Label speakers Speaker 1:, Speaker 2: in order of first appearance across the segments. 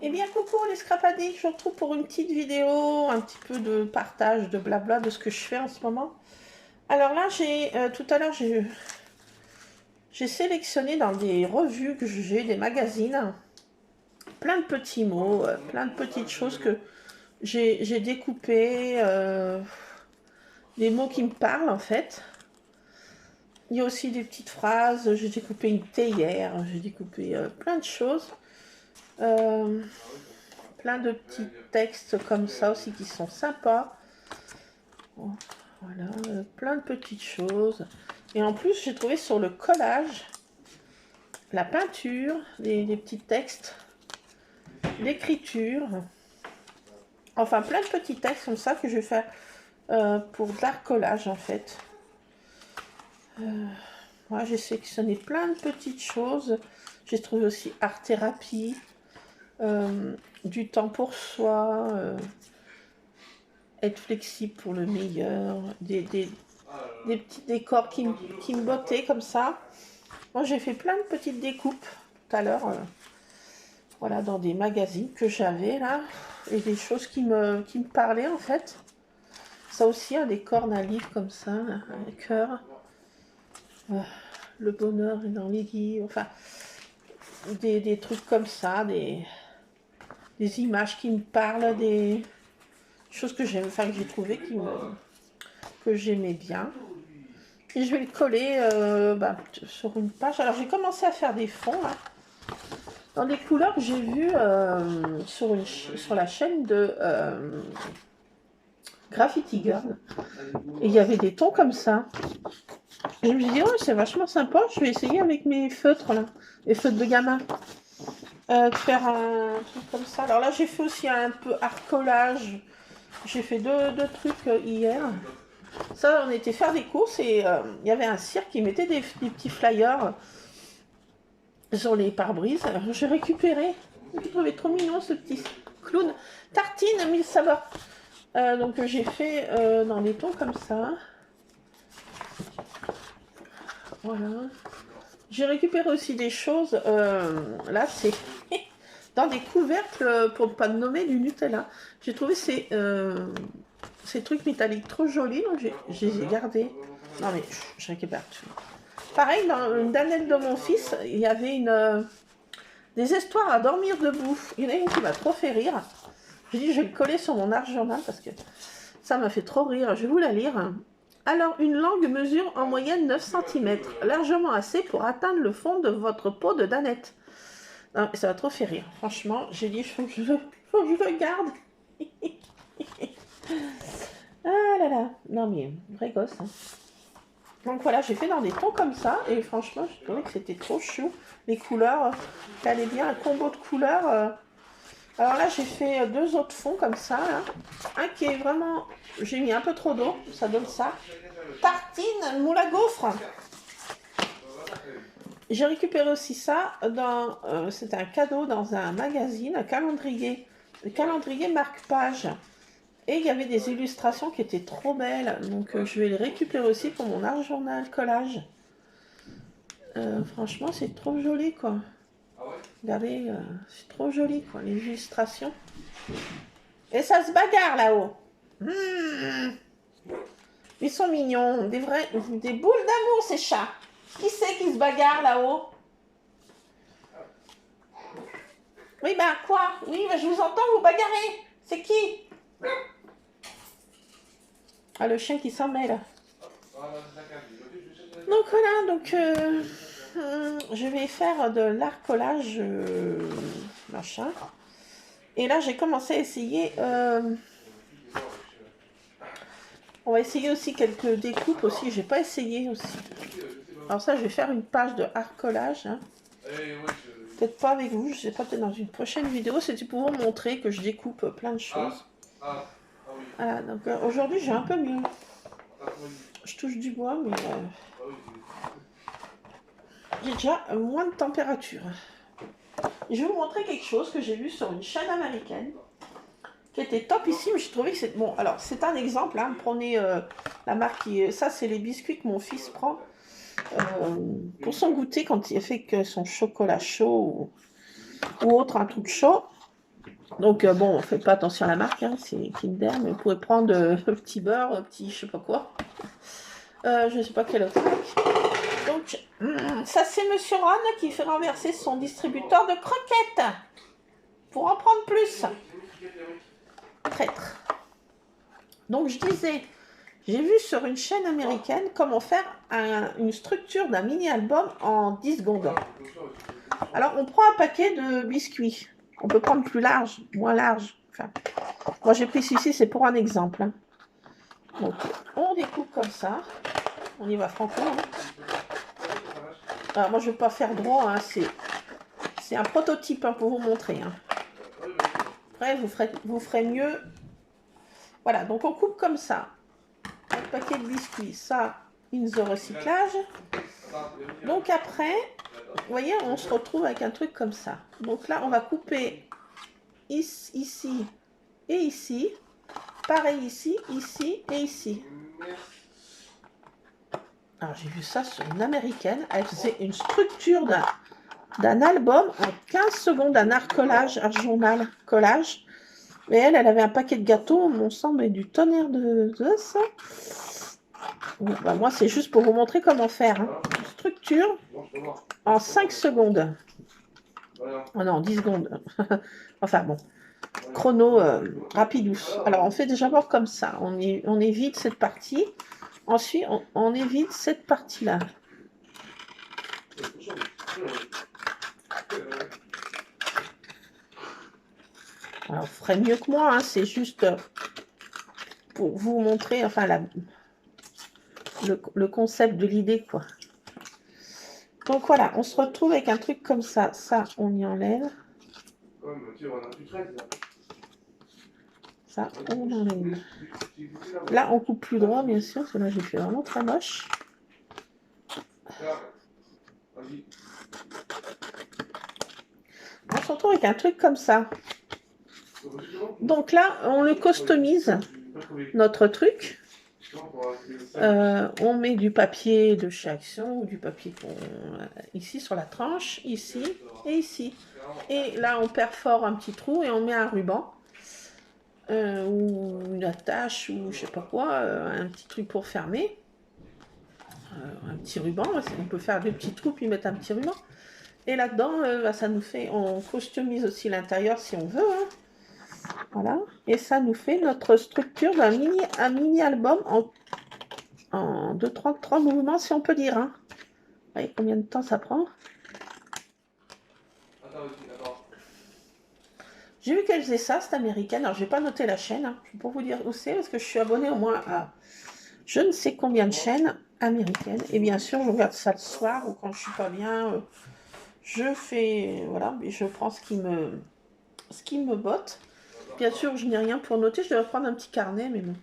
Speaker 1: Eh bien, coucou les scrapadiques, je vous retrouve pour une petite vidéo, un petit peu de partage, de blabla, de ce que je fais en ce moment. Alors là, tout à l'heure, j'ai sélectionné dans des revues que j'ai, des magazines, plein de petits mots, plein de petites choses que j'ai découpées, des mots qui me parlent en fait. Il y a aussi des petites phrases, j'ai découpé une théière, j'ai découpé plein de choses. Plein de petits textes comme ça aussi qui sont sympas. Voilà, plein de petites choses. Et en plus, j'ai trouvé sur le collage, la peinture, les petits textes, l'écriture. Enfin, plein de petits textes comme ça que je vais faire pour de l'art collage en fait. Moi, j'ai sélectionné plein de petites choses. J'ai trouvé aussi art thérapie, du temps pour soi, être flexible pour le meilleur, des petits décors qui me bottaient comme ça. Moi, j'ai fait plein de petites découpes tout à l'heure, voilà, dans des magazines que j'avais là, et des choses qui me parlaient en fait. Ça aussi, un décor d'un livre comme ça, un cœur. Le bonheur est dans les livres, enfin, des trucs comme ça, des images qui me parlent, des choses que j'aime, enfin, que j'ai trouvées que j'aimais bien. Et je vais le coller sur une page. Alors j'ai commencé à faire des fonds là, dans des couleurs que j'ai vues sur la chaîne de Graffiti Girl. Et il y avait des tons comme ça. Et je me suis dit, oh, c'est vachement sympa, je vais essayer avec mes feutres là, les feutres de gamin, de faire un truc comme ça. Alors là j'ai fait aussi un peu art collage. J'ai fait deux trucs hier. Ça, on était faire des courses et il y avait un cirque qui mettait des petits flyers sur les pare-brises. J'ai récupéré. Je trouvais trop mignon ce petit clown. Tartine, 1000 saveurs. Donc j'ai fait dans des tons comme ça. Voilà. J'ai récupéré aussi des choses. Là, c'est dans des couvercles, pour ne pas nommer, du Nutella. J'ai trouvé ces trucs métalliques trop jolis, donc je les ai gardés. Non mais je récupère tout. Pareil, dans une danette de mon fils, il y avait des histoires à dormir debout. Il y en a une qui m'a trop fait rire. J'ai dit, je vais le coller sur mon art journal parce que ça m'a fait trop rire. Je vais vous la lire. Alors, une langue mesure en moyenne 9 cm, largement assez pour atteindre le fond de votre peau de danette. Non, ça m'a trop fait rire. Franchement, j'ai dit, faut que je le garde. Ah là là. Non mais, vrai gosse. Hein. Donc voilà, j'ai fait dans des tons comme ça. Et franchement, j'ai trouvé que c'était trop chou. Les couleurs, ça allait bien. Un combo de couleurs. Alors là, j'ai fait deux autres fonds comme ça. Là. Un qui est vraiment... J'ai mis un peu trop d'eau. Ça donne ça. Tartine, moule à gaufre. J'ai récupéré aussi ça. C'était un cadeau dans un magazine, un calendrier. Le calendrier marque-page. Et il y avait des illustrations qui étaient trop belles. Donc je vais les récupérer aussi pour mon art journal collage. Franchement, c'est trop joli quoi. Regardez, c'est trop joli quoi, les illustrations. Et ça se bagarre là-haut. Ils sont mignons, des boules d'amour ces chats. Qui c'est qui se bagarre là-haut? Oui, bah quoi? Oui, bah, je vous entends vous bagarrer. C'est qui? Ah, le chien qui s'en mêle. Donc voilà, donc je vais faire de l'art collage machin. Et là, j'ai commencé à essayer. On va essayer aussi quelques découpes aussi. J'ai pas essayé aussi. Alors ça, je vais faire une page de art collage. Hein. Peut-être pas avec vous, je sais pas, peut-être dans une prochaine vidéo. C'était pour vous montrer que je découpe plein de choses. Voilà, donc aujourd'hui, j'ai un peu mieux. Je touche du bois, mais j'ai déjà moins de température. Et je vais vous montrer quelque chose que j'ai vu sur une chaîne américaine qui était topissime. J'ai trouvé que c'est... Bon, alors, c'est un exemple. Hein, prenez la marque qui... Ça, c'est les biscuits que mon fils prend pour son goûter quand il fait que son chocolat chaud ou autre, un truc chaud. Donc bon, faites pas attention à la marque, hein, c'est Kinder, mais vous pouvez prendre petit beurre, petit je sais pas quoi. Je sais pas quelle autre marque. Donc ça c'est Monsieur Ron qui fait renverser son distributeur de croquettes pour en prendre plus. Traître. Donc je disais, j'ai vu sur une chaîne américaine comment faire une structure d'un mini-album en 10 secondes. Alors on prend un paquet de biscuits. On peut prendre plus large, moins large. Enfin, moi j'ai pris celui-ci, c'est pour un exemple. Hein. Donc on découpe comme ça. On y va franco. Hein. Alors moi je ne vais pas faire droit, hein. C'est un prototype hein, pour vous montrer. Hein. Après vous ferez mieux. Voilà, donc on coupe comme ça. Un paquet de biscuits, ça, in the recyclage. Donc après, vous voyez, on se retrouve avec un truc comme ça. Donc là, on va couper ici et ici. Pareil ici, ici et ici. Alors j'ai vu ça sur une américaine. Elle faisait une structure d'un album en 15 secondes, un journal collage. Mais elle avait un paquet de gâteaux, mon sang, mais du tonnerre de ça. Bah, moi, c'est juste pour vous montrer comment faire. Hein. Une structure en 5 secondes. Oh non, 10 secondes. Enfin bon. Chrono rapidous. Alors, on fait déjà voir comme ça. On évite cette partie. Ensuite, on évite cette partie-là. Alors, vous ferez mieux que moi. Hein. C'est juste pour vous montrer enfin, le concept de l'idée, quoi. Donc voilà, on se retrouve avec un truc comme ça. Ça, on y enlève. Ça, on enlève. Là, on coupe plus droit, bien sûr, parce que là, j'ai fait vraiment très moche. On se retrouve avec un truc comme ça. Donc là, on le customise, notre truc. On met du papier de chez Action ou du papier ici sur la tranche, ici et ici. Et là, on perfore un petit trou et on met un ruban ou une attache ou je sais pas quoi, un petit truc pour fermer. Un petit ruban, on peut faire des petits trous puis mettre un petit ruban. Et là-dedans, ça nous fait, on customise aussi l'intérieur si on veut. Hein. Voilà. Et ça nous fait notre structure d'un mini album en 3 mouvements, si on peut dire. Hein. Vous voyez combien de temps ça prend? J'ai vu qu'elle faisait ça, cette américaine. Alors, je vais pas noter la chaîne. Hein. Je vais pas vous dire où c'est, parce que je suis abonnée au moins à je ne sais combien de chaînes américaines. Et bien sûr, je regarde ça le soir ou quand je suis pas bien. Je fais, voilà, mais je prends ce qui me botte. Bien sûr, je n'ai rien pour noter. Je devrais prendre un petit carnet, mais bon.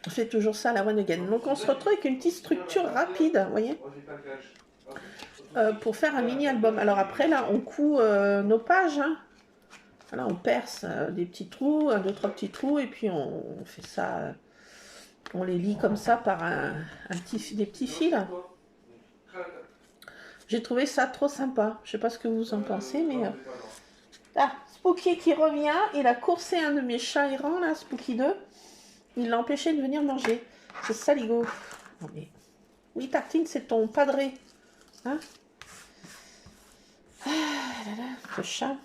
Speaker 1: Je fais toujours ça à la one again. Donc, on se retrouve avec une petite structure rapide, vous voyez, pour faire un mini-album. Alors après, là, on coud nos pages. Hein. Voilà, on perce des petits trous, 2-3 petits trous, et puis on fait ça, on les lie comme ça par des petits fils. J'ai trouvé ça trop sympa. Je sais pas ce que vous en pensez, mais... Ah, Spooky qui revient. Il a coursé un de mes chats errants, là, Spooky 2. Il l'a empêché de venir manger. C'est saligo. Non, mais... Oui, Tartine, c'est ton padré. Hein? Ah là là, le chat.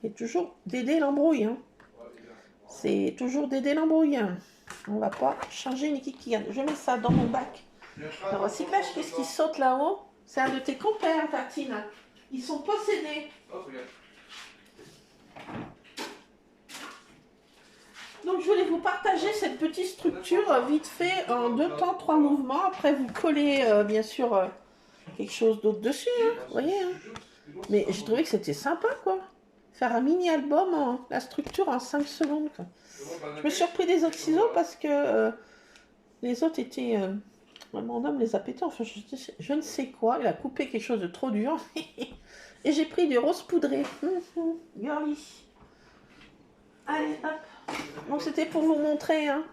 Speaker 1: Et toujours Dédé l'embrouille. Hein. C'est toujours Dédé l'embrouille. Hein. On va pas changer ni kikigane. Je mets ça dans mon bac. Le recyclage, qu'est-ce qui saute là-haut? C'est un de tes compères, Tartine. Ils sont possédés. Donc je voulais vous partager cette petite structure vite fait en 2 temps, 3 mouvements. Après vous collez bien sûr quelque chose d'autre dessus, hein, vous voyez. Hein. Mais j'ai trouvé que c'était sympa quoi. Faire un mini album, la structure en 5 secondes. Quoi. Je me suis repris des autres ciseaux parce que les autres étaient... mon homme les a pétés, enfin je ne sais quoi. Il a coupé quelque chose de trop dur. Et j'ai pris du rose poudré. Girly. Allez, hop. Donc c'était pour vous montrer, hein,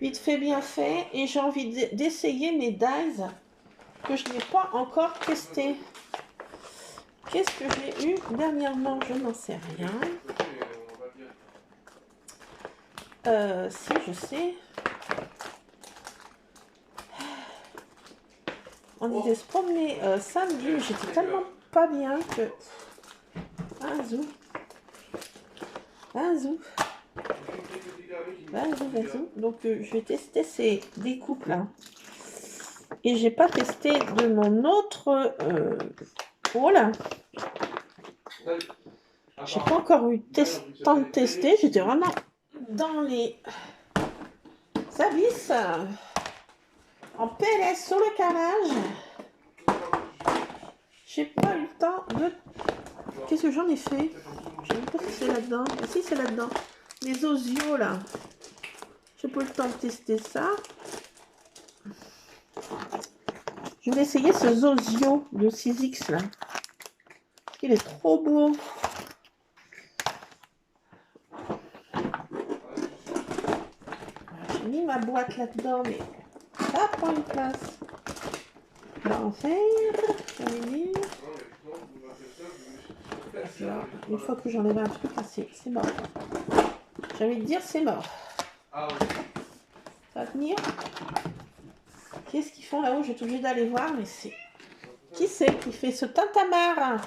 Speaker 1: vite fait, bien fait. Et j'ai envie d'essayer mes dies que je n'ai pas encore testé. Qu'est-ce que j'ai eu dernièrement? Je n'en sais rien. Si, je sais. On disait se promener samedi, mais j'étais tellement pas bien que... Un zou. Un zou. Vas-y. Donc, je vais tester ces découpes là. Et j'ai pas testé de mon autre. Oh là! J'ai pas encore eu temps de tester. J'étais vraiment dans les abysses. En PLS sur le carrelage. J'ai pas eu le temps de. Qu'est-ce que j'en ai fait? Je ne sais pas si c'est là-dedans. Ah, si, c'est là-dedans. Les osios là. J'ai pas eu le temps de tester ça. Je vais essayer ce Zosio de 6X là. Il est trop beau. J'ai mis ma boîte là-dedans, mais ça prend une place. L'enfer. Une fois que j'enlève un truc, c'est mort. J'ai envie de dire, c'est mort. Ça va tenir. Qu'est-ce qu'ils font là-haut? J'ai été obligée d'aller voir, mais c'est... Qui c'est qui fait ce tintamarre?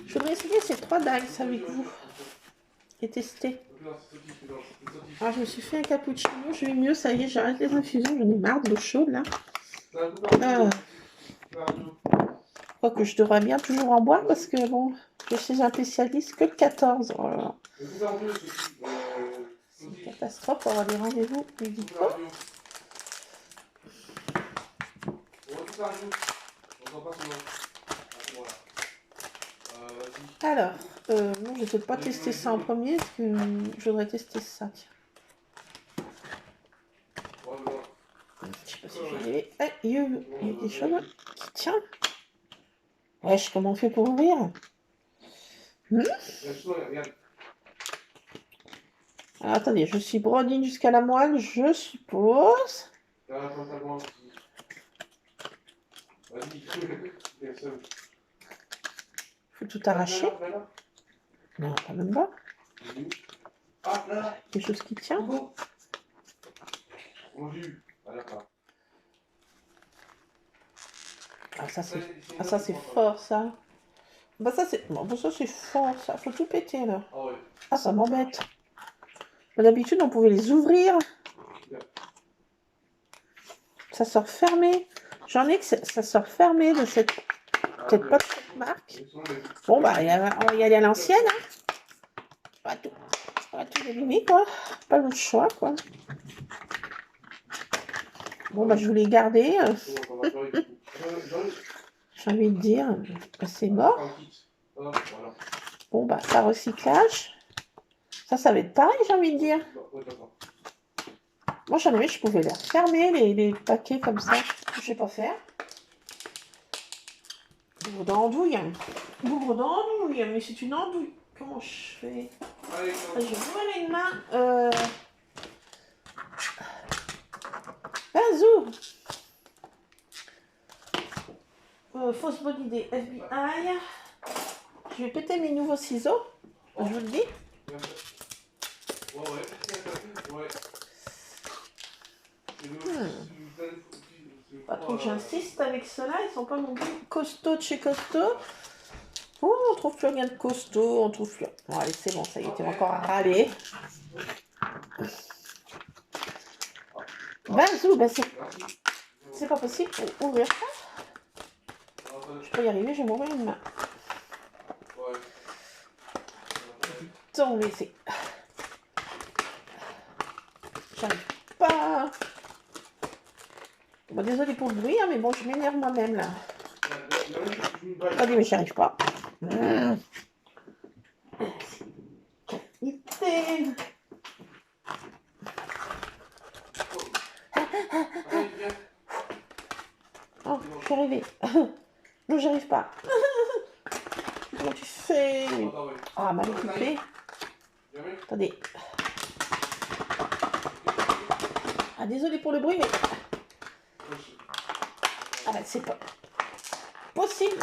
Speaker 1: Je voudrais essayer ces 3 dagues avec vous. Et tester. Alors, je me suis fait un cappuccino, je vais mieux, ça y est, j'arrête les infusions, j'en ai marre de l'eau chaude là. Je crois que je devrais bien toujours en boire parce que bon, je suis un spécialiste que le 14. Oh là là. C'est une catastrophe pour avoir des rendez-vous médicaux. Alors, non, je ne vais pas tester ça en premier parce que je voudrais tester ça. Tiens. Je sais pas si je vais y arriver. Ah, il y a des choses qui tiennent. Wesh, comment on fait pour ouvrir? Alors, attendez, je suis brodine jusqu'à la moelle, je suppose. Faut tout arracher. Non, quand même pas. Quelque chose qui tient. Ah, ça c'est fort ça. Bah ça c'est bon, ça c'est fort ça. Faut tout péter là. Ah, ça m'embête. D'habitude on pouvait les ouvrir. Ça sort fermé. J'en ai que ça sort fermé de cette... Peut-être pas de cette marque. Bon bah on va y aller à l'ancienne. Hein. On va tout éliminer quoi. Pas le choix quoi. Bon bah je voulais garder. J'ai envie de dire, c'est mort. Bon bah ça recyclage. Ça va être pareil j'ai envie de dire. Moi j'en avais, je pouvais les fermer les paquets comme ça. Je sais pas faire. Bougre d'andouille. Bougre d'andouille, mais c'est une andouille. Comment je fais? Je vois les mains. Bazou. Fausse bonne idée. FBI. Je vais péter mes nouveaux ciseaux. Je vous le dis. Pas trop que j'insiste avec cela. Ils sont pas non plus costauds de chez costaud. Oh, on trouve plus rien de costaud. On trouve plus. Bon, allez, c'est bon. Ça y est, t'es encore à râler. Bazou, ben c'est pas possible pour ouvrir ça. Je peux y arriver, je vais m'ouvrir une main. Donc, mais c'est... J'arrive pas. Bon, désolé pour le bruit, hein, mais bon, je m'énerve moi-même là. Attendez, mais j'y arrive pas. Oh, je suis arrivée. Non, j'y arrive pas. Comment tu fais? Ah, mal occupé. Attendez. Ah, désolé pour le bruit, mais... Ah ben, c'est pas possible.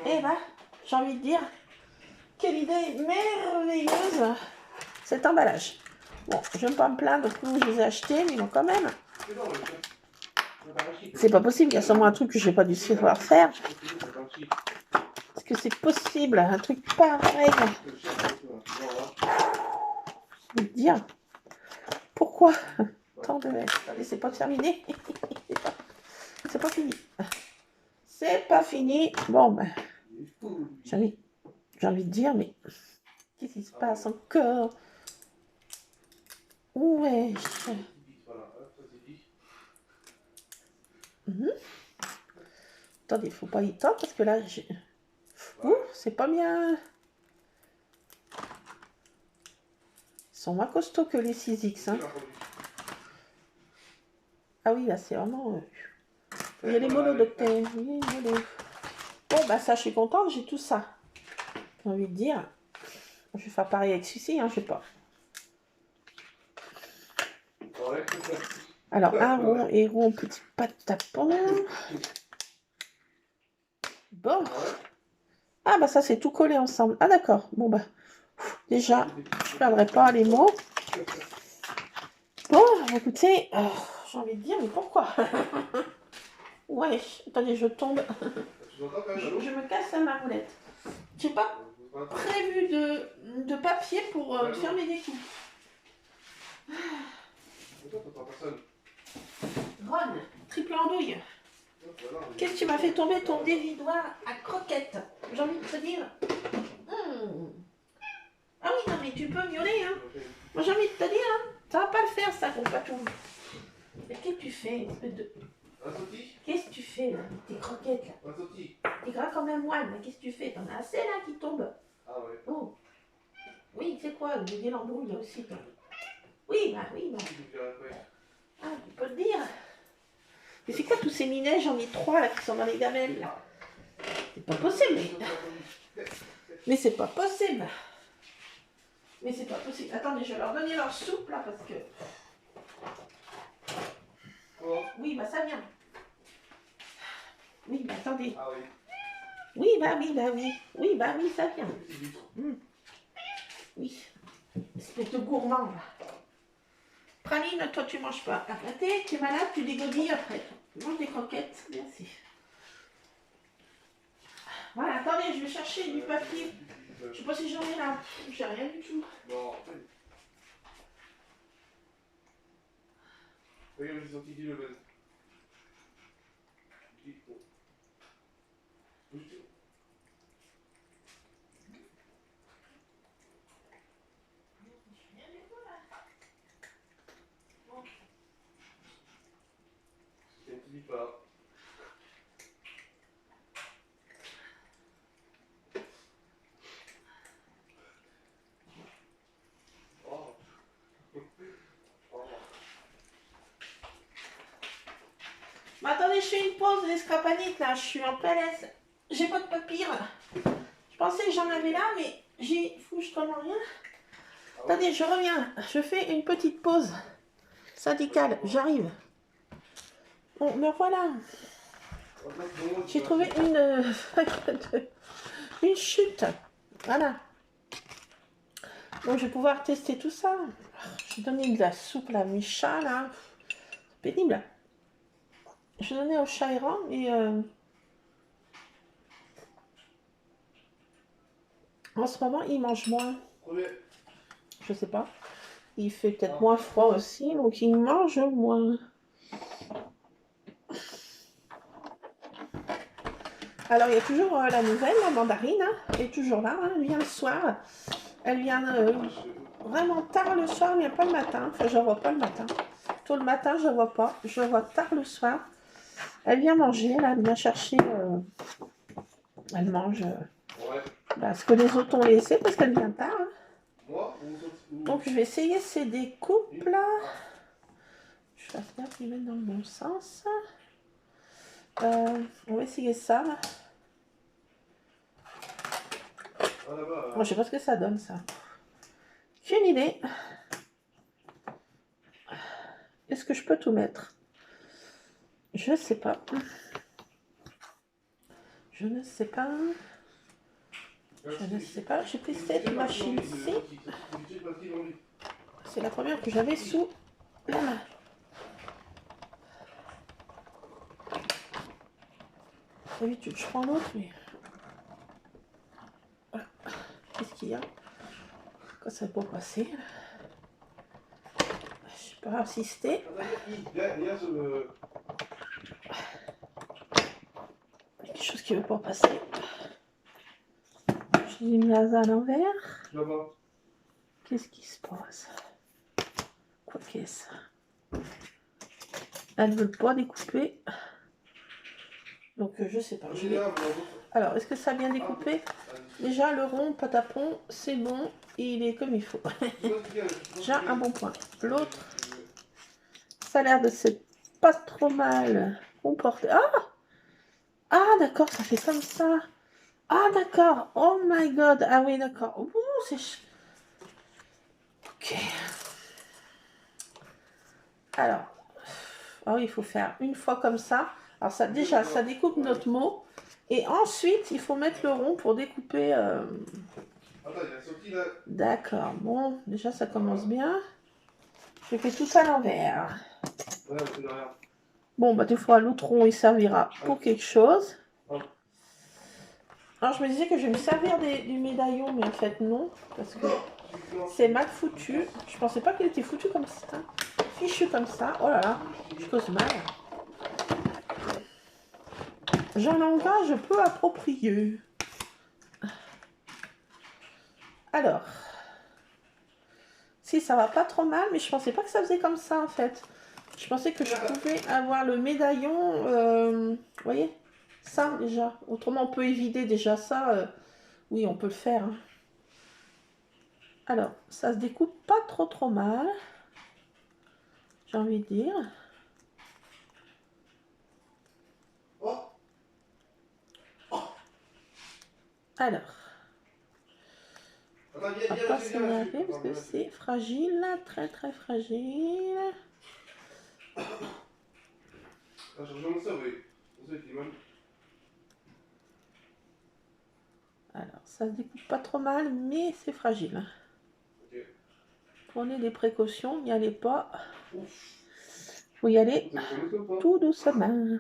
Speaker 1: Et bah, j'ai envie de dire... quelle idée merveilleuse cet emballage. Bon, je ne vais pas me plaindre que je les ai achetés, mais bon, quand même. C'est pas possible, il y a sûrement un truc que je n'ai pas dû savoir faire. Est-ce que c'est possible, un truc pareil? Je veux dire, pourquoi tant de S? Attendez, c'est pas terminé. C'est pas fini. C'est pas fini. Bon, ben, j'ai envie de dire, mais qu'est-ce qui se passe encore? Ouais. Attendez, il faut pas y tendre parce que là, j'ai... Ouh, c'est pas bien. Ils sont moins costauds que les 6X. Hein. Ah oui, là, c'est vraiment... Il y a les monodoctènes. Oui, mono. Bon, bah ça, je suis contente, j'ai tout ça. J'ai envie de dire. Je vais faire pareil avec celui-ci, hein, je sais pas. Alors, un rond et rond, petit pas de tapon. Bon. Ah, bah ça, c'est tout collé ensemble. Ah, d'accord. Bon, bah, déjà, je ne perdrai pas les mots. Bon, écoutez, j'ai envie de dire, mais pourquoi? Ouais, attendez, je tombe. Je me casse la roulette. J'ai pas prévu de papier pour fermer les coups. Ron, triple andouille. Qu'est-ce que tu m'as fait tomber ton dévidoir à croquettes? J'ai envie de te dire. Ah oui, non, mais tu peux miauler, hein. Moi, j'ai envie de te dire, hein. Ça va pas le faire, ça, mon patron. Mais qu'est-ce que tu fais, espèce de... Qu'est-ce que tu fais, là, avec tes croquettes, là? T'es gras comme un moine, mais qu'est-ce que tu fais? T'en as assez, là, qui tombent. Ah ouais. Oh. Oui, c'est quoi, le l'embrouille, là aussi, toi. Oui, bah, oui, bah. Ah, tu peux le dire. Mais c'est quoi tous ces minets? J'en ai 3, là, qui sont dans les gamelles, là. C'est pas possible, mais c'est pas possible. Mais c'est pas possible. Attendez, je vais leur donner leur soupe, là, parce que... Oui, bah, ça vient. Oui, bah, attendez. Ah oui. Oui, bah oui, bah oui. Oui, bah oui, ça vient. Oui. Espèce de gourmand, là. Praline, toi, tu manges pas. Après, tu es malade, tu dégodilles après. Tu manges des croquettes. Merci. Voilà, attendez, je vais chercher du papier. Je sais pas si j'en ai là. J'ai rien du tout. Non. Regarde, j'ai sorti le bel. Pas. Oh. Bah, attendez, je fais une pause des scrapanites là, je suis en PLS. J'ai pas de papier là. Je pensais que j'en avais là, mais j'ai fouche comme rien. Attendez, je reviens. Je fais une petite pause syndicale. J'arrive. Bon, me voilà. J'ai trouvé une chute. Voilà. Donc je vais pouvoir tester tout ça. J'ai donné de la soupe à mes chats là. C'est pénible. Je donnais au chat errant et en ce moment il mange moins. Je sais pas. Il fait peut-être moins froid aussi, donc il mange moins. Alors il y a toujours la nouvelle, la mandarine, hein, elle est toujours là, hein, elle vient le soir. Elle vient vraiment tard le soir, elle vient pas le matin. Enfin, je la vois pas le matin. Tôt le matin, je la vois pas. Je la vois tard le soir. Elle vient manger, là, elle vient chercher. Elle mange ce que les autres ont laissé parce qu'elle vient tard. Hein. Donc je vais essayer ces découpes là. Je fasse bien qu'ils mettent dans le bon sens. On va essayer ça. Là. Bon, je sais pas ce que ça donne ça. J'ai une idée. Est-ce que je peux tout mettre? Je sais pas. Je ne sais pas. Je ne sais pas, j'ai pris cette machine-ci. C'est la première que j'avais sous la main. D'habitude, je prends l'autre, mais... Voilà. Qu'est-ce qu'il y a? Quand ça peut passer. Je n'ai pas insisté. Il y a quelque chose qui ne veut pas passer. Je l'ai mis à l'envers. Qu'est-ce qui se passe? Quoi qu'est-ce? Elle ne veut pas découper. Donc je sais pas. Alors, est-ce que ça a bien découpé? Déjà, le rond patapon, c'est bon. Il est comme il faut. Déjà, un bon point. L'autre, ça a l'air de s'être pas trop mal comporté. Ah! Ah, d'accord, ça fait comme ça. Ah, d'accord. Oh my god. Ah oui, d'accord. Ouh, c'est... Ok. Alors, ah oui, il faut faire une fois comme ça. Alors ça, déjà, ça découpe notre mot. Et ensuite, il faut mettre le rond pour découper... D'accord. Bon, déjà, ça commence bien. Je fais tout à l'envers. Bon, bah des fois, l'autre rond, il servira pour quelque chose. Alors, je me disais que je vais me servir du médaillon, mais en fait, non. Parce que c'est mal foutu. Je pensais pas qu'il était foutu comme ça. Fichu comme ça. Oh là là, je cause mal. J'ai un langage peu approprié. Alors, si ça va pas trop mal, mais je pensais pas que ça faisait comme ça en fait. Je pensais que je pouvais avoir le médaillon, vous voyez, ça déjà. Autrement, on peut éviter déjà ça. Oui, on peut le faire. Hein. Alors, ça se découpe pas trop mal, j'ai envie de dire. Alors, on va pas s'énerver parce que c'est fragile, très fragile. Alors, ça se découpe pas trop mal, mais c'est fragile. Prenez des précautions, n'y allez pas. Faut y aller tout doucement.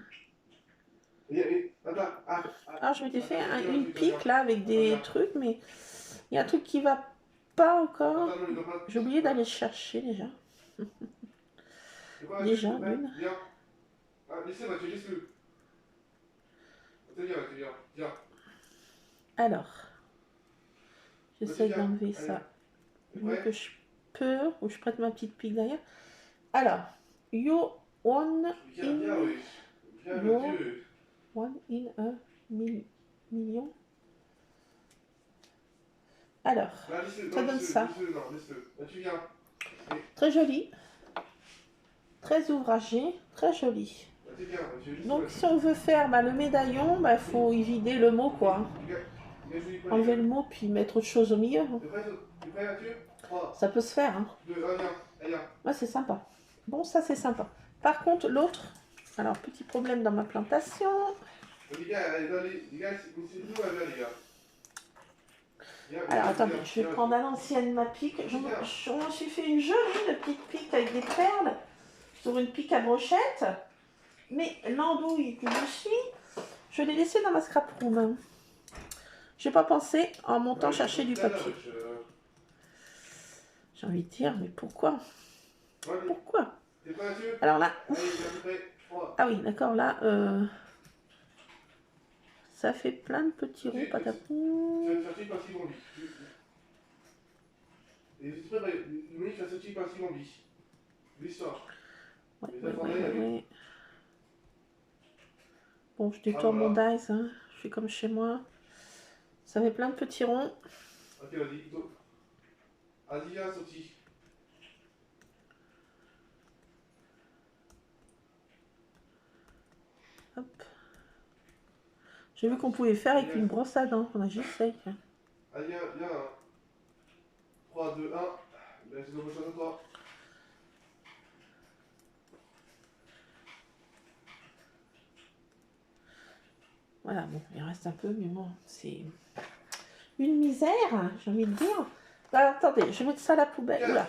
Speaker 1: Alors, je m'étais fait une pique là avec des trucs, mais il y a un truc qui va pas encore. J'ai oublié d'aller chercher déjà. Déjà, une. Alors, j'essaie d'enlever ça du mieux que je peux, ou je prête ma petite pique derrière. Alors, you one in a million. Alors, ça donne ça. Très joli, très ouvragé, très joli. Donc, si on veut faire le médaillon, il faut y vider le mot, quoi. Enlever le mot, puis mettre autre chose au milieu. Ça peut se faire. Hein. Ouais, c'est sympa. Bon, ça, c'est sympa. Par contre, l'autre, alors, petit problème dans ma plantation. Alors, attendez, je vais prendre à l'ancienne ma pique. Je m'en suis fait une jolie petite pique avec des perles sur une pique à brochette. Mais l'andouille que je suis, je l'ai laissée dans ma scrap room. Je n'ai pas pensé en montant chercher du papier. J'ai envie de dire, mais pourquoi? Pourquoi? Alors là, ah oui, d'accord, là, ça fait plein de petits ronds, patapou. Ouais. Bon, je détourne mon dice, hein. Je fais comme chez moi. Ça fait plein de petits ronds. Hop. J'ai vu qu'on pouvait faire avec une brosse à dents. On a juste sec. Hein. 3, 2, 1. Voilà, bon, il reste un peu, mais bon, c'est... une misère, j'ai envie de dire. Ah, attendez, je vais mettre ça à la poubelle. Oula.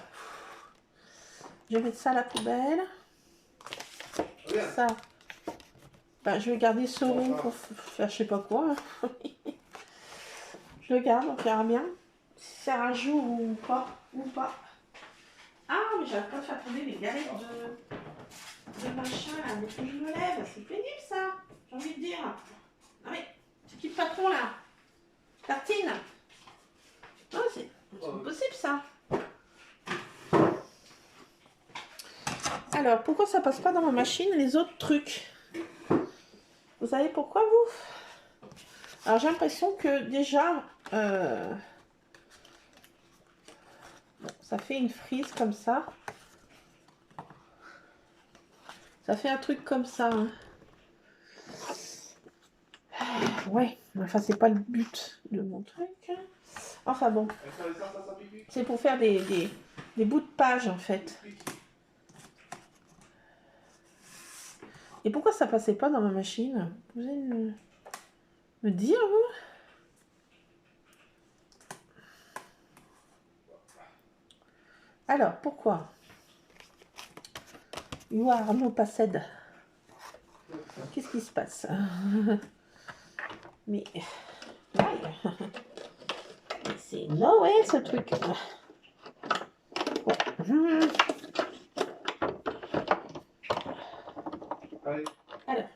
Speaker 1: Je vais mettre ça à la poubelle. Ça. Ben, je vais garder ce rond pour faire je sais pas quoi. Je le garde, on verra bien. Si c'est un jour ou pas. Ah, mais j'arrive pas à faire tomber mes galettes de machin là. Mais que je me lève, c'est pénible ça. J'ai envie de dire. Non mais, c'est qui le patron là? Tartine. Non, c'est possible ça. Alors, pourquoi ça passe pas dans ma machine les autres trucs? Vous savez pourquoi vous? Alors, j'ai l'impression que déjà, bon, ça fait une frise comme ça. Ça fait un truc comme ça. Hein. Ouais, enfin, c'est pas le but de mon truc. Enfin bon. C'est pour faire des bouts de page en fait. Et pourquoi ça passait pas dans ma machine? Vous allez me dire, vous? Alors, pourquoi? You are no passed. Qu'est-ce qui se passe? Mais... c'est no way, ce truc. Ouais. Alors.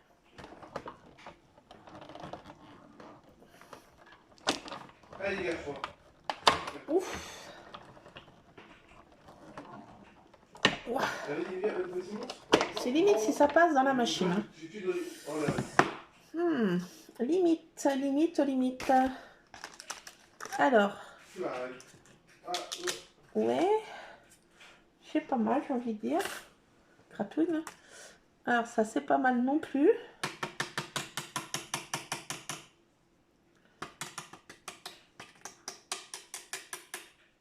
Speaker 1: Ouf. C'est limite si ça passe dans la machine. Limite. Alors. Ouais. C'est pas mal, j'ai envie de dire. Gratouille. Alors ça, c'est pas mal non plus.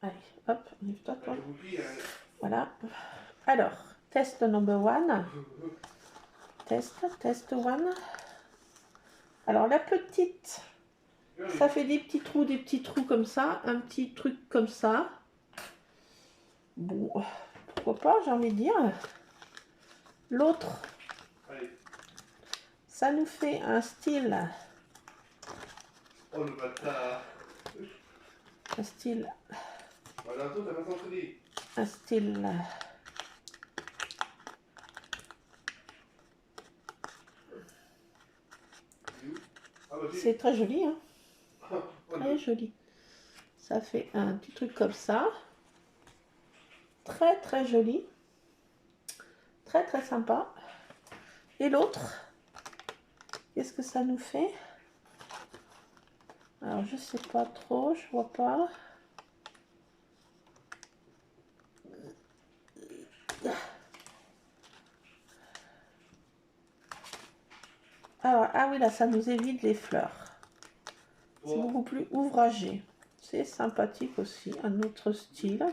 Speaker 1: Allez, hop, lève-toi, toi. Voilà. Alors, test number one. Test one. Alors, la petite, ça fait des petits trous comme ça. Un petit truc comme ça. Bon, pourquoi pas, j'ai envie de dire. L'autre, ça nous fait un style.
Speaker 2: Oh, le bâtard.
Speaker 1: Un style.
Speaker 2: Voilà, toi, t'as pas s'entraîner.
Speaker 1: Un style. C'est très joli, hein. Très joli. Ça fait un petit truc comme ça. Très joli. Très sympa. Et l'autre, qu'est-ce que ça nous fait? Alors, je sais pas trop, je vois pas. Alors, ah oui, là, ça nous évite les fleurs. C'est beaucoup plus ouvragé. C'est sympathique aussi, un autre style.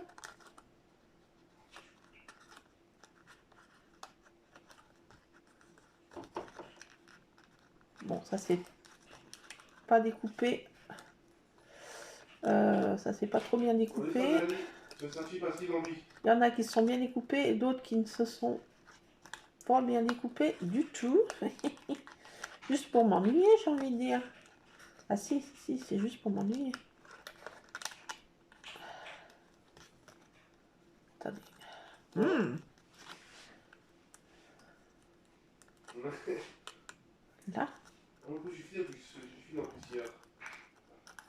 Speaker 1: Bon, ça c'est pas découpé. Ça c'est pas trop bien découpé. Il y en a qui sont bien découpés et d'autres qui ne se sont pas bien découpés du tout. Juste pour m'ennuyer, j'ai envie de dire. Ah si, c'est juste pour m'ennuyer. Attendez. Là.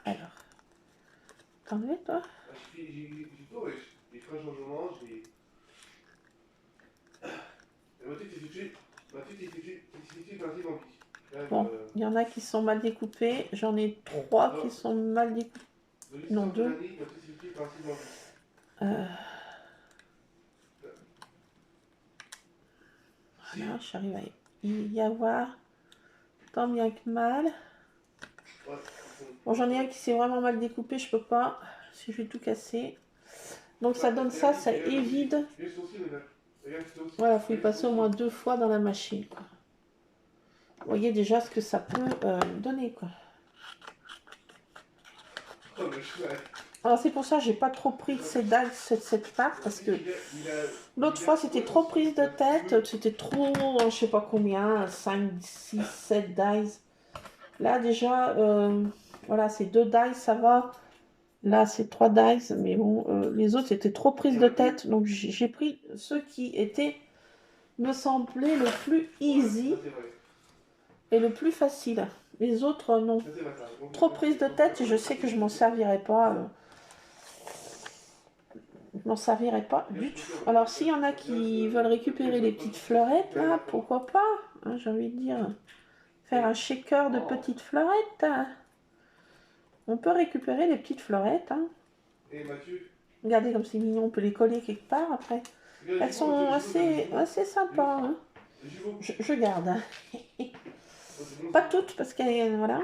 Speaker 1: Alors. T'en es, toi? Bon, il y en a qui sont mal découpés. J'en ai 3 qui sont mal découpés. Non, 2. Voilà, j'arrive à y avoir tant bien que mal. Bon, j'en ai un qui s'est vraiment mal découpé, je peux pas. Si je vais tout casser. Donc ça donne ça, ça évite. Voilà, il faut y passer au moins 2 fois dans la machine. Quoi. Vous voyez déjà ce que ça peut donner, quoi.
Speaker 2: Oh, le chouette.
Speaker 1: Alors c'est pour ça que j'ai pas trop pris de ces dalles cette marque parce que l'autre fois c'était trop prise de tête, c'était trop, je sais pas combien, 5, 6, 7 dies. Là déjà, voilà, c'est 2 dies, ça va. Là c'est 3 dies, mais bon, les autres c'était trop prise de tête, donc j'ai pris ceux qui étaient, me semblaient le plus easy et le plus facile. Les autres non. Trop prise de tête et je sais que je m'en servirai pas. Je m'en servirai pas du tout. Alors, s'il y en a qui veulent récupérer les petites fleurettes, là, pourquoi pas, hein, j'ai envie de dire, faire un shaker de petites fleurettes. On peut récupérer les petites fleurettes. Hein. Regardez comme c'est mignon, on peut les coller quelque part après. Elles sont assez sympas. Hein. Je garde. Hein. Pas toutes, parce qu'elles... Voilà.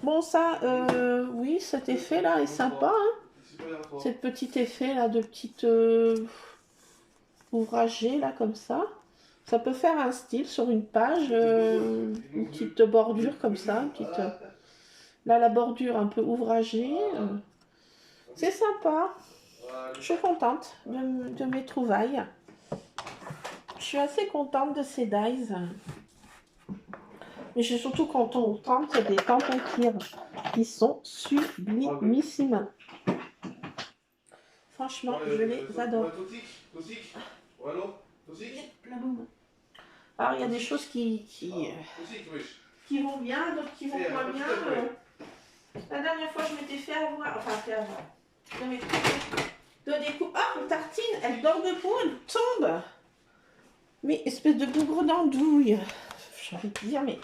Speaker 1: Bon, ça, oui, cet effet-là est sympa. Hein. Cet petit effet là de petite ouvragée là comme ça. Ça peut faire un style sur une page, une petite bordure comme ça, une petite, là la bordure un peu ouvragée. C'est sympa. Je suis contente de mes trouvailles. Je suis assez contente de ces dies. Mais je suis surtout contente des tampons qui sont sublimissimes. Franchement, je les adore. Alors, il y a des choses qui vont bien, d'autres qui vont moins bien. La dernière fois, je m'étais fait avoir, de découpe. Ah, une tartine, elle dort debout, elle tombe. Mais espèce de bougre d'andouille. J'ai envie de dire, mais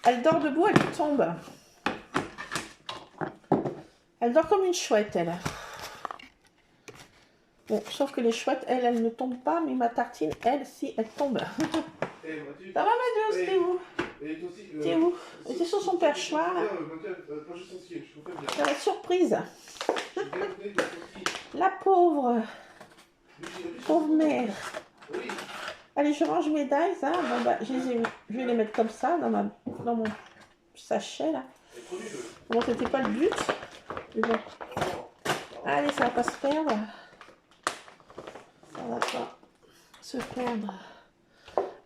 Speaker 1: elle dort debout, elle tombe. Elle dort comme une chouette, elle. Bon, sauf que les chouettes, elles ne tombent pas, mais ma tartine, elle, si, elle tombe. Ça va, ma Dieu, t'es où? T'es où? T'es sur son perchoir. C'est la surprise. La pauvre. Pauvre mère. Allez, je range mes dies. Hein. Bon, bah, je vais les mettre comme ça dans mon sachet, là. Bon, c'était pas le but. Mais bon. Allez, ça va pas se perdre. Ça va pas se perdre.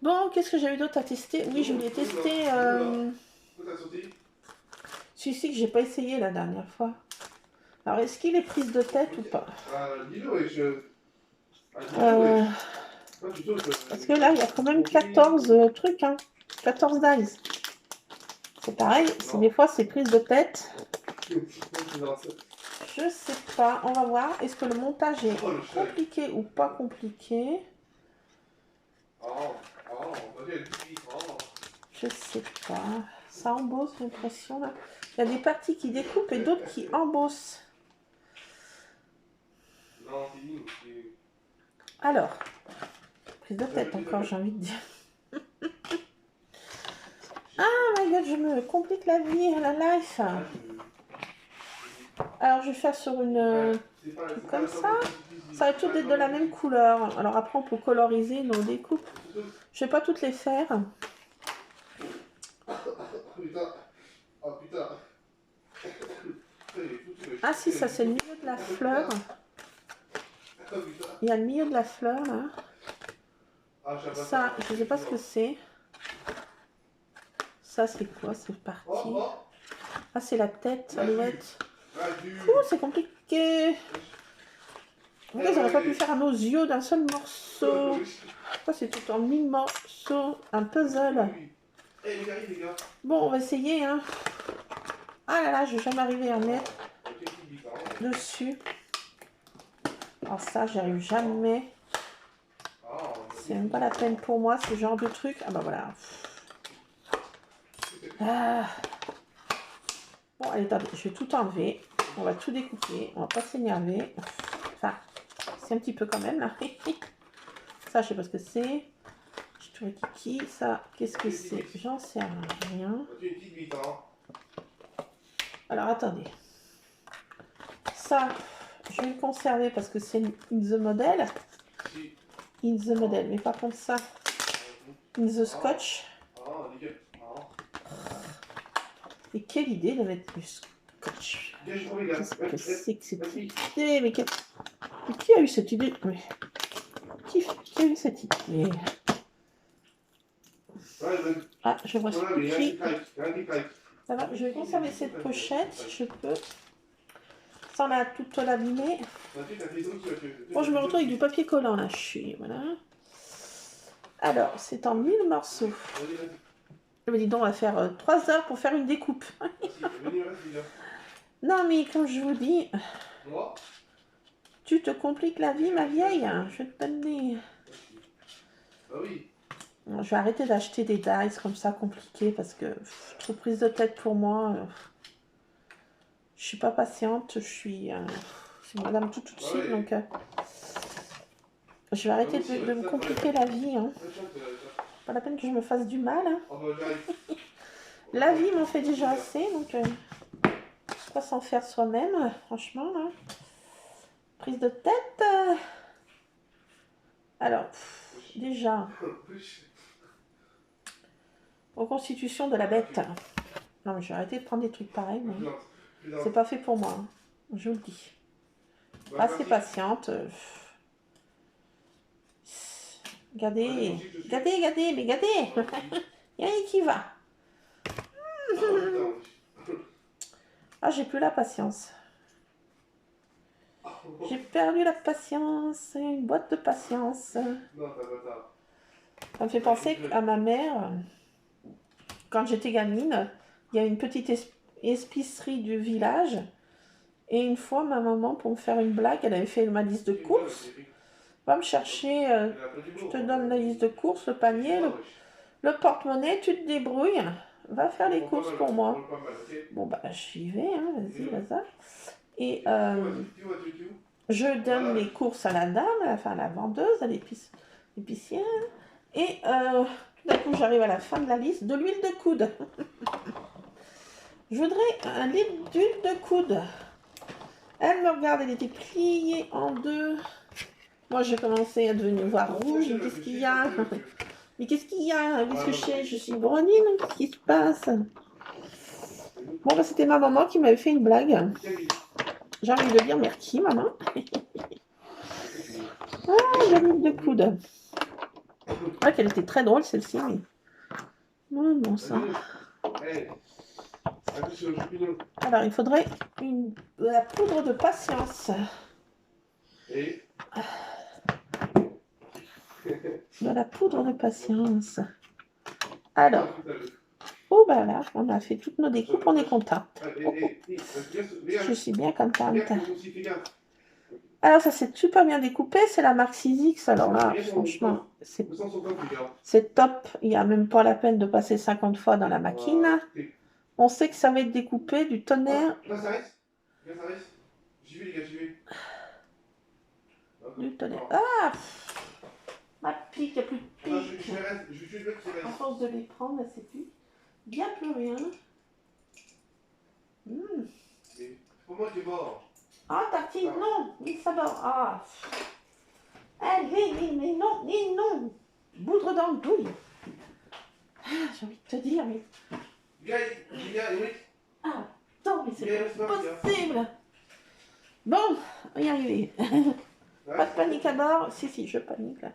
Speaker 1: Bon, qu'est-ce que j'avais d'autre à tester? Oui, je voulais tester celui-ci que j'ai pas essayé la dernière fois. Alors, est-ce qu'il est prise de tête ou pas? Parce que là, il y a quand même 14 trucs, hein. 14 dice. C'est pareil, si des fois c'est prise de tête. Je sais pas, on va voir. Est-ce que le montage est compliqué ou pas compliqué? Je sais pas. Ça embosse, j'ai l'impression là. Il y a des parties qui découpent et d'autres qui embossent. Alors, prise de tête encore, j'ai envie de dire. Ah my god, je me complique la vie, la life. Alors, je vais faire sur une truc comme ça. Ça va tout être de la même couleur. Alors après, on peut coloriser nos découpes. Je vais pas toutes les faire. Ah si, ça c'est le milieu de la fleur. Il y a le milieu de la fleur là. Ça, je sais pas ce que c'est. Ça c'est quoi cette partie? Ah, c'est la tête, alouette. C'est compliqué. Pourquoi ils n'auraient pas pu faire un os yeux d'un seul morceau? Pourquoi c'est tout en mille morceaux? Un puzzle. Bon, on va essayer. Hein. Ah là là, je vais jamais arriver à mettre dessus. Alors ça, j'y arrive jamais. C'est même pas la peine pour moi, ce genre de truc. Ah bah voilà. Ah. Bon, allez, attendez, je vais tout enlever. On va tout découper. On va pas s'énerver. Enfin, c'est un petit peu quand même là. Ça, je sais pas ce que c'est. Kiki, ça, qu'est-ce que c'est? J'en sais rien. Alors, attendez. Ça, je vais le conserver parce que c'est in the model. In the model. Mais par contre, ça, in the scotch. Et quelle idée de mettre du scotch. scotch.
Speaker 2: Viens, je trouve, les gars.
Speaker 1: Qu'est-ce que c'est que cette
Speaker 2: Vas-y.
Speaker 1: idée? Mais qui a eu cette idée? Qui a eu cette idée?
Speaker 2: Ouais, mais
Speaker 1: Ah, je vois ce
Speaker 2: voilà, mais il y a un
Speaker 1: qui.
Speaker 2: qui craque. Il y a un qui craque.
Speaker 1: Ça va, je vais conserver cette pochette si je peux. Sans la toute l'abîmer. Bon, je me retrouve avec du papier collant là. Je suis. Voilà. Alors, c'est en 1000 morceaux.
Speaker 2: Vas-y, vas-y.
Speaker 1: Je me dis donc, on va faire 3 heures pour faire une découpe.
Speaker 2: Vas-y, vas-y, viens.
Speaker 1: Non, mais comme je vous dis,
Speaker 2: Moi?
Speaker 1: tu te compliques la vie, ma vieille. Je vais te donner.
Speaker 2: Bah oui.
Speaker 1: Je vais arrêter d'acheter des dies comme ça compliqués parce que trop prise de tête pour moi. Je suis pas patiente, je suis madame tout de suite, donc je vais arrêter de me compliquer la vie. Hein. Pas la peine que je me fasse du mal. Hein. La vie m'en fait déjà assez, donc pas s'en faire soi-même, franchement. Là. Prise de tête. Alors, déjà, reconstitution de la bête. Non, mais je vais arrêter de prendre des trucs pareils. Mais c'est pas fait pour moi, hein. Je vous le dis. Assez patiente. Regardez, mais regardez. Il y a un qui va. Ah, j'ai plus la patience. J'ai perdu la patience. Une boîte de patience. Ça me fait penser à ma mère. Quand j'étais gamine, il y a une petite épicerie du village. Et une fois, ma maman, pour me faire une blague, elle avait fait ma liste de courses. Va me chercher, je te donne la liste de courses, le panier, le porte-monnaie, tu te débrouilles. Va faire les courses pour moi. Bon, bah, j'y vais, hein, vas-y, vas-y. Et je donne les courses à la dame, enfin à la vendeuse, à l'épicière. Et tout d'un coup, j'arrive à la fin de la liste, de l'huile de coude. Je voudrais un litre d'huile de coude. Elle me regarde, elle était pliée en deux. Moi, j'ai commencé à devenir voir rouge. Qu'est-ce qu'il y a? Mais qu'est-ce qu'il y a? Qu'est-ce que je sais? Je suis Bronine. Qu'est-ce qui se passe? Bon, bah, c'était ma maman qui m'avait fait une blague. J'ai envie de dire merci, maman. Ah, la ligne de coude. Ouais, qu'elle était très drôle, celle-ci. Mais... Oh, bon sang. Alors, il faudrait de la poudre de patience. De la poudre de patience. Alors, oh bah là, on a fait toutes nos découpes, on est content. Oh, oh. Je suis bien contente. Alors ça c'est super bien découpé, c'est la marque 6X, alors là, franchement, c'est top. Il n'y a même pas la peine de passer 50 fois dans la machine. On sait que ça va être découpé du tonnerre. Du tonnerre. Ah, ma pique, il n'y a plus de pique. À force de les prendre, c'est plus. Bien plus rien.
Speaker 2: C'est pour moi qui est mort.
Speaker 1: Ah, tartine, non, il s'aborde. Ah. Allez, mais non. Boudre dans le douille. Ah, j'ai envie de te dire, mais. Ah, attends, mais c'est pas possible. Bon, on va y arriver. Pas de panique à bord. Si, je panique là.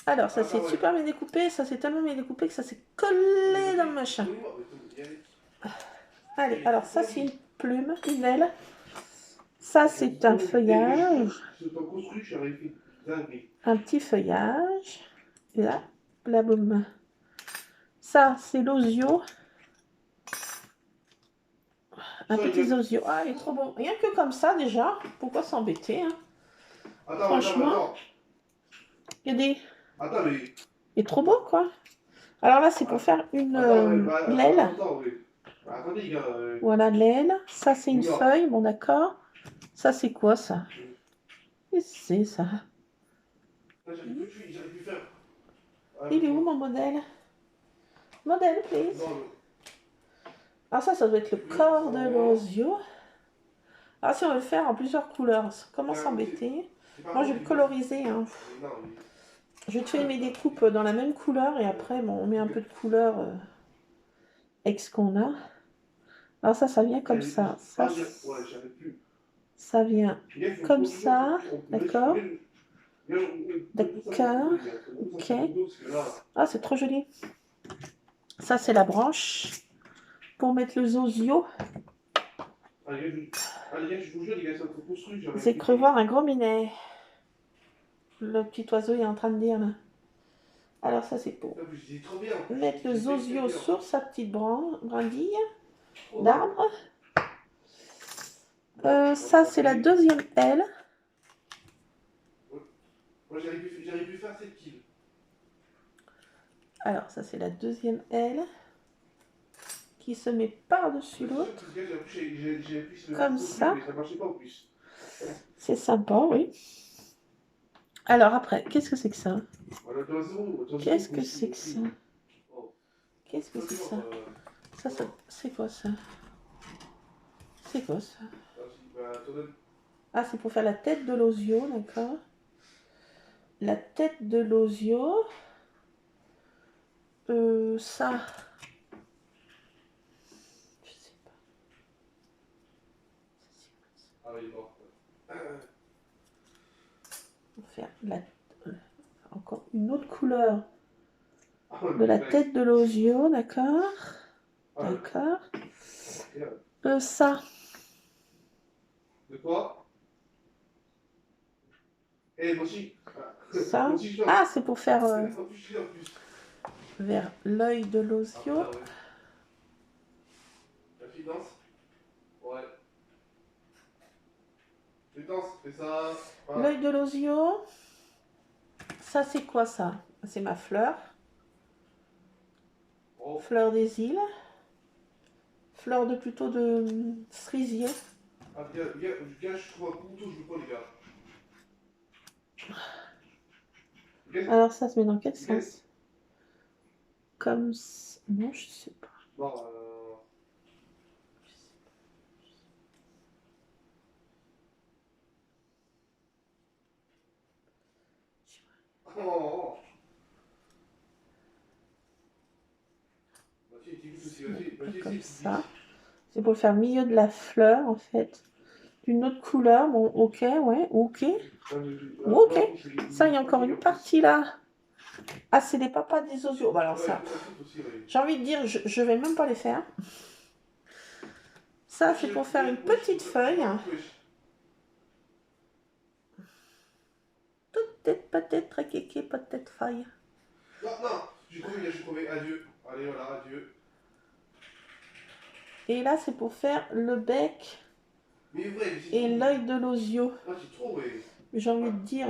Speaker 1: Alors, ça c'est super bien découpé. Ça c'est tellement bien découpé que ça s'est collé dans le machin. Allez, alors ça c'est une plume, une aile. Ça c'est un feuillage. Un petit feuillage. Et là, la boum. Ça c'est l'osio. Un petit osio. Ah, il est trop bon. Rien que comme ça déjà. Pourquoi s'embêter, hein? Franchement. Regardez. Il est trop beau, quoi. Alors là, c'est pour faire une l'aile. Voilà l'aile. Ça, c'est une feuille. Bon, d'accord. Ça, c'est quoi, ça? Qu'est-ce que c'est, ça? Il est où, mon modèle? Modèle, please. Alors ça doit être le corps de l'osio. Alors si on veut le faire en plusieurs couleurs, comment s'embêter? Moi, je vais le coloriser, hein. Je vais te faire mes découpes dans la même couleur et après, bon, on met un peu de couleur avec ce qu'on a. Alors ça vient comme ça. Ça,
Speaker 2: Ouais, j'arrive plus.
Speaker 1: ça vient
Speaker 2: Gars, il faut
Speaker 1: comme
Speaker 2: qu'on
Speaker 1: ça,
Speaker 2: on peut
Speaker 1: d'accord.
Speaker 2: récupérer
Speaker 1: D'accord, ok. Ah, c'est trop joli. Ça, c'est la branche pour mettre le zozio. C'est crevoir un gros minet. Le petit oiseau est en train de dire là. Alors ça, c'est pour mettre le zozio sur sa petite brindille d'arbre. Ça, c'est la deuxième aile.
Speaker 2: Moi, j'arrive plus faire cette kill.
Speaker 1: Alors, ça, c'est la deuxième aile qui se met par-dessus l'autre. Comme ça. C'est sympa, oui. Alors après, qu'est-ce que c'est que ça? Qu'est-ce que c'est que ça? Qu'est-ce que c'est ça? Ça, c'est quoi ça? C'est quoi ça? Ah, c'est pour faire la tête de l'osio, d'accord. La tête de l'osio. Ça. Je sais pas.
Speaker 2: Ah oui, bon.
Speaker 1: On va faire encore une autre couleur de la tête de l'osio, d'accord. D'accord. Ça.
Speaker 2: De quoi? Eh, moi aussi.
Speaker 1: Ça. Ah, c'est pour faire vers l'œil de l'osio.
Speaker 2: La fille danse? Ouais. Tu danses, fais ça.
Speaker 1: L'œil de l'osio. Ça, c'est quoi ça? C'est ma fleur.
Speaker 2: Oh.
Speaker 1: Fleur des îles. Fleur plutôt de cerisier.
Speaker 2: Ah, gars, je trouve un couteau, je veux pas, les gars.
Speaker 1: Alors ça se met dans quel sens? Comme... Non, je sais pas.
Speaker 2: Bon, Oh.
Speaker 1: Comme ça. C'est pour faire le milieu de la fleur, en fait. D'une autre couleur. Bon, ok, ouais, ok. Ok. Ça, il y a encore une partie là. Ah, c'est les papas des osios. Bah, alors ça, j'ai envie de dire, je vais même pas les faire. Ça, c'est pour faire une petite feuille. Peut-être, traquéqué, peut-être feuille.
Speaker 2: Non, j'ai trouvé, adieu. Allez, voilà, adieu.
Speaker 1: Et là, c'est pour faire le bec et l'œil de l'osio. J'ai envie de dire...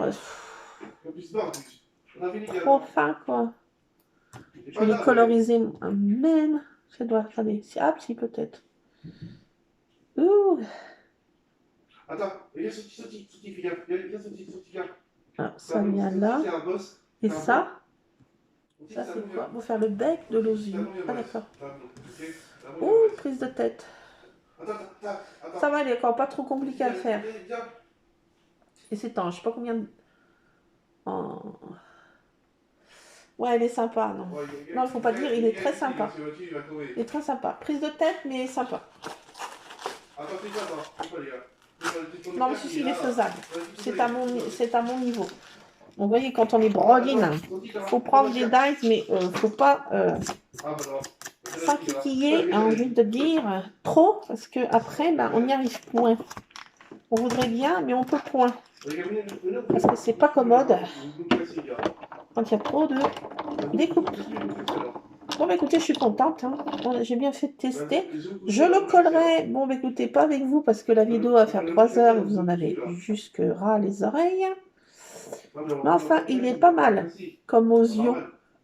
Speaker 1: trop fin, quoi. Je vais les coloriser même. Ça doit... Attendez, ah, si, peut-être. Ouh.
Speaker 2: Attends, viens sorti, viens.
Speaker 1: Ah, ça vient là. Et ça, ça c'est quoi? Pour faire le bec de l'osio. Ah, d'accord. Ouh, prise de tête. Ça va, il est encore pas trop compliqué à faire. Et c'est temps, je sais pas combien de... Oh. Ouais, il est sympa, non. Non, il faut pas dire, il est très sympa. Il est très sympa. Prise de tête, mais sympa. Non, mais ceci, il est faisable. C'est à mon niveau. Donc, vous voyez, quand on est broline, il faut prendre des dice, mais il ne faut pas s'enquiller, j'ai envie de dire, trop, parce qu'après, ben, on n'y arrive point. On voudrait bien, mais on peut point. Parce que c'est pas commode quand il y a trop de découpe. Bon, bah, écoutez, je suis contente. Hein. J'ai bien fait de tester. Je le collerai. Bon, bah, écoutez, pas avec vous parce que la vidéo va faire 3 heures et vous en avez jusque ras les oreilles. Mais enfin, il est pas mal comme osio.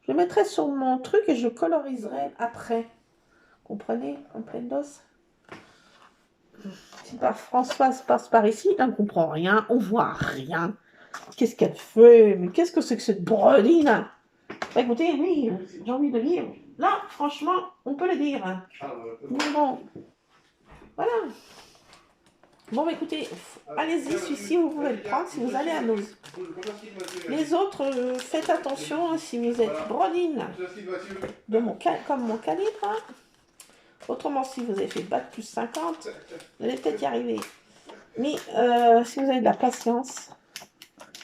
Speaker 1: Je le mettrai sur mon truc et je le coloriserai après. Comprenez? Comprendos? Si Françoise passe par ici, elle ne comprend rien, on voit rien. Qu'est-ce qu'elle fait? Mais qu'est-ce que c'est que cette brodine? Bah, écoutez, oui, j'ai envie de dire. Là, franchement, on peut le dire. Mais bon, voilà. Bon, bah, écoutez, allez-y, celui-ci, vous pouvez le prendre si vous allez à Noz. Les autres, faites attention, hein, si vous êtes brodine comme mon calibre. Hein. Autrement, si vous avez fait bac plus 50, vous allez peut-être y arriver. Mais si vous avez de la patience,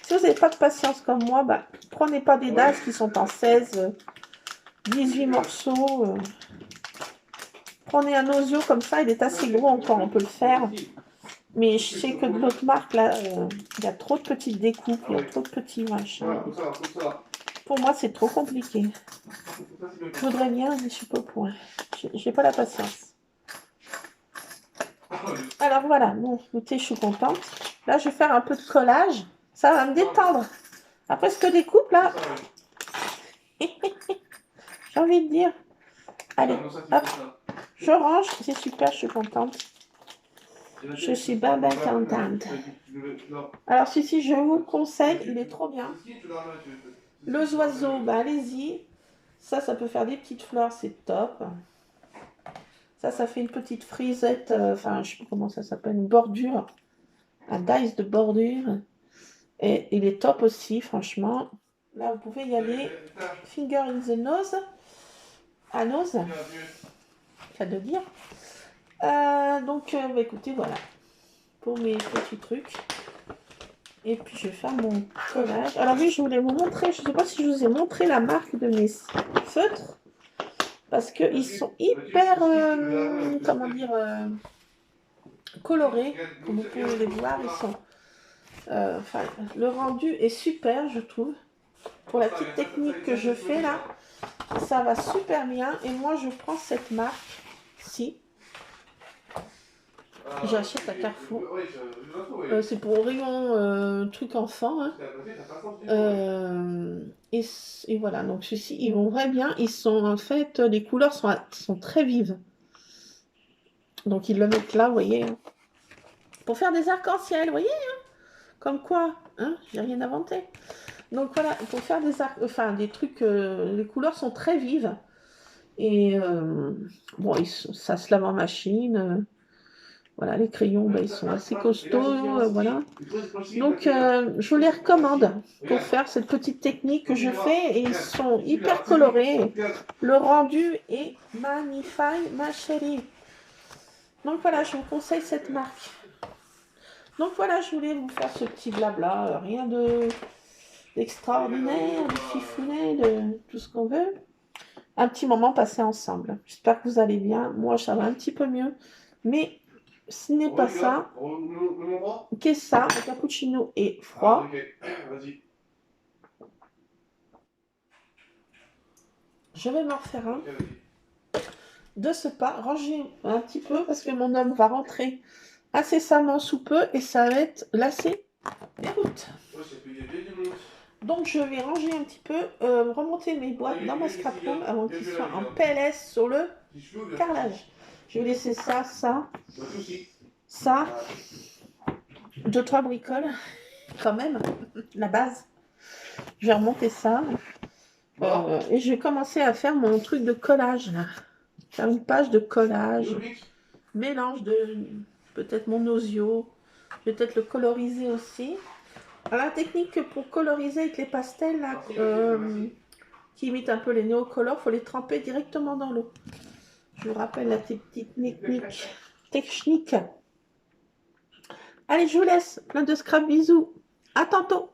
Speaker 1: si vous n'avez pas de patience comme moi, bah, prenez pas des DAS qui sont en 16, 18 morceaux. Prenez un Osio comme ça, il est assez gros encore, on peut le faire. Mais je sais que de l'autre marque, là, il y a trop de petites découpes, il y a trop de petits machins. Pour moi, c'est trop compliqué. Je voudrais bien, mais je ne suis pas au point. J'ai pas la patience. Alors voilà, bon, écoutez, je suis contente. Là, je vais faire un peu de collage. Ça va me détendre. Après ce que découpe, là, j'ai envie de dire. Allez, hop, je range. C'est super, je suis contente. Je suis bien contente. Alors, si, je vous conseille, il est trop bien. Le oiseau, bah allez-y. Ça peut faire des petites fleurs, c'est top. Ça fait une petite frisette, enfin, je sais pas comment ça s'appelle, une bordure. Un dice de bordure. Et il est top aussi, franchement. Là, vous pouvez y aller. Finger in the nose. À nose. Cas de dire. Donc, bah, écoutez, voilà. Pour mes petits trucs. Et puis, je vais faire mon collage. Alors oui, je voulais vous montrer, je ne sais pas si je vous ai montré la marque de mes feutres. Parce qu'ils sont hyper, comment dire, colorés. Comme vous pouvez les voir, ils sont... enfin, le rendu est super, je trouve. Pour la petite technique que je fais là, ça va super bien. Et moi, je prends cette marque-ci. J'achète à Carrefour. C'est pour rayon truc enfant. Hein. Et voilà, donc ceux-ci, ils vont très bien. Ils sont en fait, les couleurs sont très vives. Donc ils le mettent là, vous voyez. Hein, pour faire des arcs-en-ciel, vous voyez. Hein, comme quoi, hein, j'ai rien inventé. Donc voilà, pour faire des trucs, les couleurs sont très vives. Et bon, ça se lave en machine. Voilà, les crayons, ils sont assez costauds. Voilà. Donc, je vous les recommande pour faire cette petite technique que je fais. Et ils sont hyper colorés. Le rendu est magnifique, ma chérie. Donc voilà, je vous conseille cette marque. Donc voilà, je voulais vous faire ce petit blabla. Rien d'extraordinaire, de fifounet, de tout ce qu'on veut. Un petit moment passé ensemble. J'espère que vous allez bien. Moi, ça va un petit peu mieux. Mais ce n'est pas ça. Qu'est-ce que ça? Le cappuccino est froid. Je vais m'en refaire un. De ce pas, ranger un petit peu parce que mon homme va rentrer incessamment sous peu et ça va être lassé des routes. Donc je vais ranger un petit peu, remonter mes boîtes dans ma scrap room avant qu'ils soient en PLS sur le carrelage. Je vais laisser ça, ça, 2-3 bricoles, quand même, la base. Je vais remonter ça. Et je vais commencer à faire mon truc de collage là. Faire une page de collage. Mélange de peut-être mon Osio. Je vais peut-être le coloriser aussi. Alors, la technique pour coloriser avec les pastels là, qui imitent un peu les néocolores, il faut les tremper directement dans l'eau. Je vous rappelle la petite technique. Allez, je vous laisse. Plein de scrap, bisous. À tantôt.